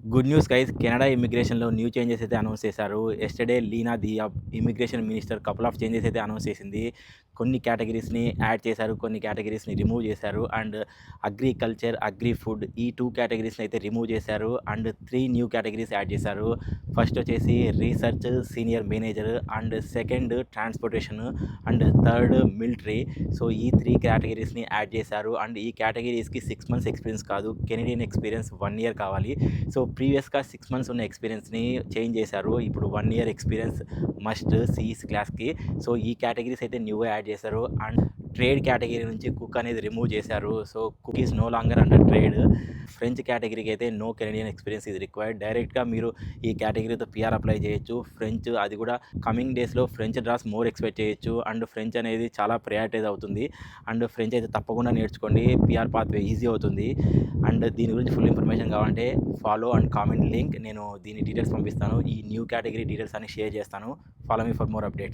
Good news guys, Canada ఇమిగ్రేషన్‌లో new changes అయితే announce చేశారు. Yesterday Lena Diab immigration minister couple of changes అయితే announce చేసింది. కొన్ని కేటగిరీస్‌ని యాడ్ చేశారు. కొన్ని కేటగిరీస్‌ని రిమూవ్ చేశారు. అండ్ అగ్రికల్చర్, అగ్రి ఫుడ్ ఈ 2 కేటగిరీస్‌ని అయితే రిమూవ్ చేశారు. అండ్ 3 న్యూ కేటగిరీస్ యాడ్ చేశారు. ఫస్ట్ వచ్చేసి research senior manager, and second transportation, and third military. So ఈ 3 కేటగిరీస్‌ని యాడ్ చేశారు. అండ్ ఈ కేటగిరీస్‌కి 6 మంత్స్ ఎక్స్‌పీరియన్స్ కాదు, కెనడియన్ ఎక్స్‌పీరియన్స్ 1 ఇయర్ కావాలి. సో ప్రీవియస్‌గా 6 మంత్స్ ఉన్న ఎక్స్‌పీరియన్స్‌ని చేంజ్ చేశారు. ఇప్పుడు 1 ఇయర్ ఎక్స్‌పీరియన్స్ మస్ట్ సీఈఎస్ క్లాస్‌కి. సో ఈ కేటగిరీస్ అయితే న్యూగా యాడ్ చేశారు. అండ్ ట్రేడ్ కేటగిరీ నుంచి కుక్ అనేది రిమూవ్ చేశారు. So cook is no longer under trade. French కేటగిరీకి అయితే no Canadian experience is required. డైరెక్ట్‌గా మీరు ఈ కేటగిరీతో పీఆర్ అప్లై చేయొచ్చు. ఫ్రెంచ్ అది కూడా కమింగ్ డేస్‌లో ఫ్రెంచ్ డ్రాస్ మోర్ ఎక్స్‌పెక్ట్ చేయొచ్చు. అండ్ ఫ్రెంచ్ అనేది చాలా ప్రయారిటైజ్ అవుతుంది. అండ్ ఫ్రెంచ్ అయితే తప్పకుండా నేర్చుకోండి. పీఆర్ పాత్వే ఈజీ అవుతుంది. అండ్ దీని గురించి ఫుల్ ఇన్ఫర్మేషన్ కావాలంటే ఫాలో అండ్ కామెంట్ లింక్. నేను దీని డీటెయిల్స్ పంపిస్తాను. ఈ న్యూ కేటగిరీ డీటెయిల్స్ అన్ని షేర్ చేస్తాను. Follow me for more updates.